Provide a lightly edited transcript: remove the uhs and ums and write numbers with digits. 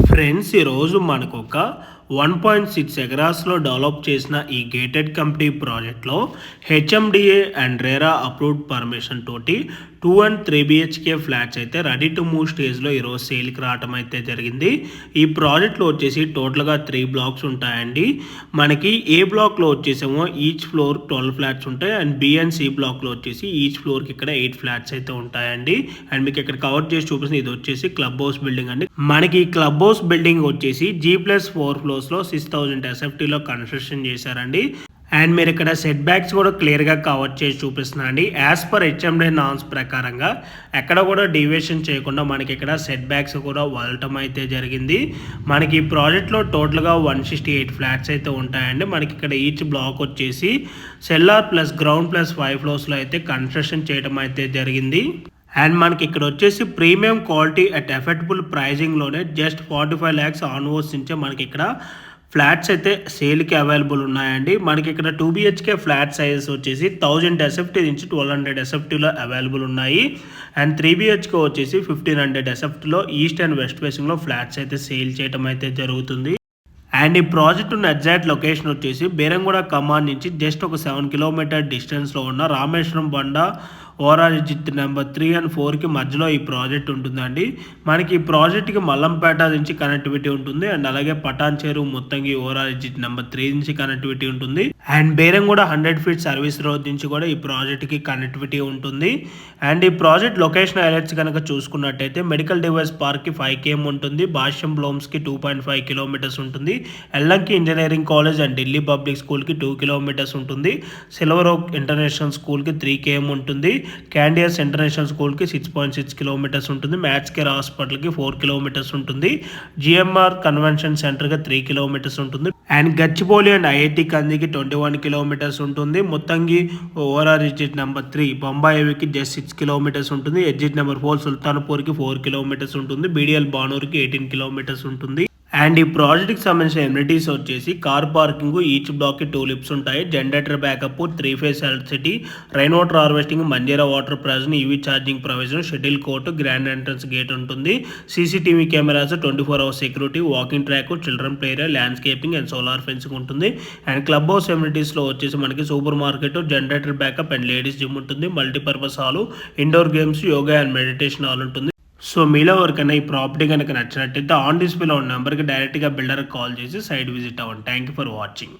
Friends, ఈరోజు మనకు ఒక 1.6 ఎకరాస్లో డెవలప్ చేసిన ఈ గేటెడ్ కమ్యూనిటీ ప్రాజెక్ట్లో HMDA and RERA approved permission తోటి 2 and 3 BHK ఫ్లాట్స్ అయితే రెడీ టు మూవ్ స్టేజ్లో ఈరోజు సేల్కి రావటం అయితే జరిగింది. ఈ ప్రాజెక్ట్లో వచ్చేసి టోటల్గా 3 బ్లాక్స్ ఉంటాయండి. మనకి ఏ బ్లాక్లో వచ్చేసేమో ఈచ్ ఫ్లోర్ 12 ఫ్లాట్స్ ఉంటాయి అండ్ బి అండ్ సి బ్లాక్లో వచ్చేసి ఈచ్ ఫ్లోర్కి ఇక్కడ 8 ఫ్లాట్స్ అయితే ఉంటాయండి. అండ్ మీకు ఇక్కడ కవర్ చేసి చూపిస్తుంది, ఇది వచ్చేసి క్లబ్ హౌస్ బిల్డింగ్ అండి. మనకి క్లబ్ హౌస్ బిల్డింగ్ వచ్చేసి G+4 ఫ్లోర్స్లో 6000 SFTలో కన్స్ట్రక్షన్ చేశారండి. అండ్ మీరు ఇక్కడ సెట్ బ్యాక్స్ కూడా క్లియర్గా కవర్ చేసి చూపిస్తున్నా అండి. యాజ్ పర్ హెచ్ఎండే నామ్స్ ప్రకారంగా ఎక్కడ కూడా డీవియేషన్ చేయకుండా మనకి ఇక్కడ సెట్ బ్యాక్స్ కూడా వదలటం అయితే జరిగింది. మనకి ఈ ప్రాజెక్ట్లో టోటల్గా 168 ఫ్లాట్స్ అయితే ఉంటాయండి. మనకి ఇక్కడ ఈచ్ బ్లాక్ వచ్చేసి సెల్లార్ ప్లస్ గ్రౌండ్ ప్లస్ 5 ఫ్లోర్స్లో అయితే కన్స్ట్రక్షన్ చేయడం అయితే జరిగింది. అండ్ మనకి ఇక్కడ వచ్చేసి ప్రీమియం క్వాలిటీ అట్ ఎఫర్డబుల్ ప్రైజింగ్లోనే జస్ట్ 45 lakhs ఆన్వర్డ్స్ నుంచే మనకి ఇక్కడ ఫ్లాట్స్ అయితే సేల్కి అవైలబుల్ ఉన్నాయండి. మనకి ఇక్కడ 2 BHK ఫ్లాట్ సైజెస్ వచ్చేసి 1000 SFT నుంచి 1200 SFTలో అవైలబుల్ ఉన్నాయి. అండ్ 3 BHK వచ్చేసి 1500 SFTలో ఈస్ట్ అండ్ వెస్ట్ ఫేసింగ్లో ఫ్లాట్స్ అయితే సేల్ చేయడం అయితే జరుగుతుంది. అండ్ ఈ ప్రాజెక్ట్ ఉన్న ఎగ్జాక్ట్ లొకేషన్ వచ్చేసి బేరంగూడ కమాన్ నుంచి జస్ట్ ఒక 7 కిలోమీటర్ డిస్టెన్స్లో ఉన్న రామేశ్వరం బండ ఓఆర్ఆర్ ఎగ్జిట్ నెంబర్ 3 and 4కి మధ్యలో ఈ ప్రాజెక్ట్ ఉంటుందండి. మనకి ఈ ప్రాజెక్ట్కి మల్లంపేట నుంచి కనెక్టివిటీ ఉంటుంది అండ్ అలాగే పటాన్ చెరువు మొత్తంకి ఓఆర్ఆర్ ఎగ్జిట్ నెంబర్ 3 నుంచి కనెక్టివిటీ ఉంటుంది. And Beeramguda 100 feet service road నుంచి కూడా ఈ ప్రాజెక్ట్కి కనెక్టివిటీ ఉంటుంది. అండ్ ఈ ప్రాజెక్ట్ లొకేషన్ హైలైట్స్ కనుక చూసుకున్నట్టయితే మెడికల్ డివైస్ పార్క్కి 5 km ఉంటుంది, భాష్యం బ్లోమ్స్కి 2.5 kilometers ఉంటుంది, Yellanki engineering college and Delhi public స్కూల్కి 2 kilometers ఉంటుంది, సిల్వర్ ఓక్ ఇంటర్నేషనల్ స్కూల్కి 3 km ఉంటుంది, క్యాండియస్ ఇంటర్నేషనల్ స్కూల్కి 6.6 kilometers ఉంటుంది, మ్యాథ్స్ కేర్ హాస్పిటల్కి 4 kilometers ఉంటుంది, జిఎంఆర్ కన్వెన్షన్ సెంటర్కి 3 kilometers ఉంటుంది, అండ్ గచ్చిబౌలి అండ్ ఐఐటి కందికి 21 kilometers ఉంటుంది. మొత్తంకి ఓఆర్ఆర్ ఎగ్జిట్ నెంబర్ 3 బొంబాయి హైవేకి జస్ట్ 6 kilometers ఉంటుంది, ఎగ్జిట్ నెంబర్ 4 సుల్తాన్పూర్కి 4 kilometers ఉంటుంది, బీడిఎల్ బానూర్కి 18 kilometers ఉంటుంది. అండ్ ఈ ప్రాజెక్ట్కి సంబంధించిన ఎమ్యూనిటీస్ వచ్చేసి కార్ పార్కింగ్, ఈచ్ బ్లాక్కి 2 lifts ఉంటాయి, generator backup, 3 phase electricity, rain water harvesting, Manjeera water provision, EV charging provision, shuttle court, grand entrance gate ఉంటుంది, CCTV cameras, 24 hours security, walking track, children play area, landscaping and solar fencing ఉంటుంది. And club house ఎమ్యూనిటీస్లో వచ్చేసి మనకి super market, generator backup and ladies gym ఉంటుంది, multipurpose hall, indoor games, yoga and meditation hall ఉంటుంది. So మీలో ఎవరికైనా ఈ property కనుక నచ్చినట్టయితే ఆన్ డిస్ప్లేలో ఉన్న నెంబర్కి డైరెక్ట్గా బిల్డర్కి కాల్ చేసి సైట్ విజిట్ అవ్వండి. Thank you for watching.